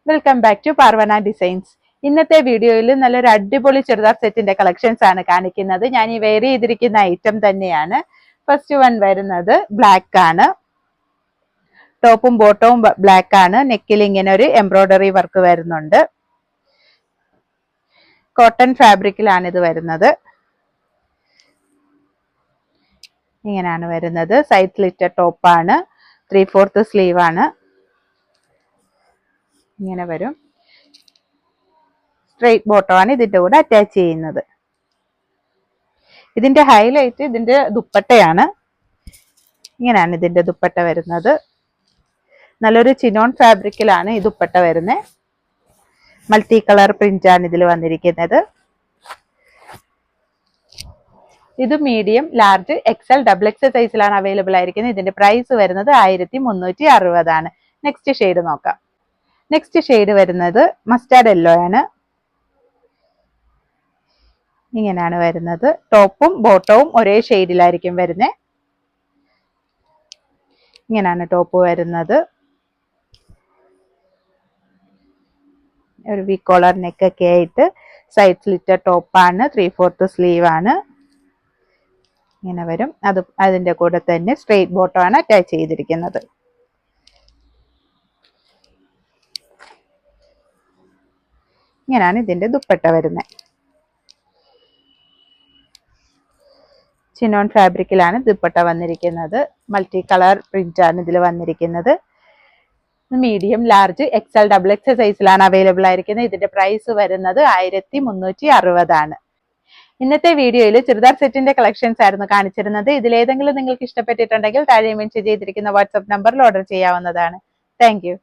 Welcome back to Parvana designs. ഇന്നത്തെ വീഡിയോയിൽ നല്ലൊരു അടിപൊളി ചുരിദാർ സെറ്റിന്റെ കളക്ഷൻസ് ആണ് കാണിക്കുന്നത്. ഞാൻ ഈ വെയർ ചെയ്തിരിക്കുന്ന ഐറ്റം തന്നെയാണ്. ഫസ്റ്റ് വൺ വരുന്നത് ബ്ലാക്ക് ആണ്. ടോപ്പും ബോട്ടവും ബ്ലാക്ക് ആണ്. നെക്കിൽ ഇങ്ങനെ ഒരു എംബ്രോയിഡറി വർക്ക് വരുന്നുണ്ട്. കോട്ടൺ ഫാബ്രിക്കിലാണ് ഇത് വരുന്നത്. ഇങ്ങനെയാണ് വരുന്നത്. സൈഡ് സ്ലിറ്റഡ് ടോപ്പാണ്. 3/4 സ്ലീവ് ആണ്. ഇങ്ങനെ വരും. സ്ട്രെയിറ്റ് ബോട്ടം ആണ് ഇതിന്റെ കൂടെ അറ്റാച്ച് ചെയ്യുന്നത്. ഇതിന്റെ ഹൈലൈറ്റ് ഇതിന്റെ ദുപ്പട്ടയാണ്. ഇങ്ങനെയാണ് ഇതിന്റെ ദുപ്പട്ട വരുന്നത്. നല്ലൊരു ചിനോൺ ഫാബ്രിക്കിലാണ് ഈ ദുപ്പട്ട വരുന്നത്. മൾട്ടി കളർ പ്രിന്റ് ആണ് ഇതിൽ വന്നിരിക്കുന്നത്. ഇത് മീഡിയം, ലാർജ്, എക്സൽ, XXL സൈസിലാണ് അവൈലബിൾ ആയിരിക്കുന്നത്. ഇതിന്റെ പ്രൈസ് വരുന്നത് 1360 ആണ്. നെക്സ്റ്റ് ഷെയ്ഡ് നോക്കാം. നെക്സ്റ്റ് ഷെയ്ഡ് വരുന്നത് മസ്റ്റാർഡ് യെല്ലോ ആണ്. ഇങ്ങനെയാണ് വരുന്നത്. ടോപ്പും ബോട്ടവും ഒരേ ഷെയ്ഡിലായിരിക്കും വരുന്നത്. ഇങ്ങനെയാണ് ടോപ്പ് വരുന്നത്. ഒരു വി കോളർ നെക്ക് ഒക്കെ ആയിട്ട് സൈഡ് സ്ലിറ്റഡ് ടോപ്പാണ്. 3/4 സ്ലീവ് ആണ്. ഇങ്ങനെ വരും. അതിന്റെ കൂടെ തന്നെ സ്ട്രെയിറ്റ് ബോട്ടം ആണ് അറ്റാച്ച് ചെയ്തിരിക്കുന്നത്. ഇങ്ങനെയാണ് ഇതിന്റെ ദുപ്പട്ട വരുന്നത്. ചിനോൺ ഫാബ്രിക്കിലാണ് ദുപ്പട്ട വന്നിരിക്കുന്നത്. മൾട്ടി കളർ പ്രിന്റ് ആണ് ഇതിൽ വന്നിരിക്കുന്നത്. മീഡിയം, ലാർജ്, എക്സൽ, XXL സൈസിലാണ് അവൈലബിൾ ആയിരിക്കുന്നത്. ഇതിന്റെ പ്രൈസ് വരുന്നത് 1360 ആണ്. ഇന്നത്തെ വീഡിയോയിൽ ചുരിദാർ സെറ്റിന്റെ കളക്ഷൻസ് ആയിരുന്നു കാണിച്ചിരുന്നത്. ഇതിലേതെങ്കിലും നിങ്ങൾക്ക് ഇഷ്ടപ്പെട്ടിട്ടുണ്ടെങ്കിൽ താഴെ മെൻഷൻ ചെയ്തിരിക്കുന്ന വാട്സ്ആപ്പ് നമ്പറിൽ ഓർഡർ ചെയ്യാവുന്നതാണ്. Thank you.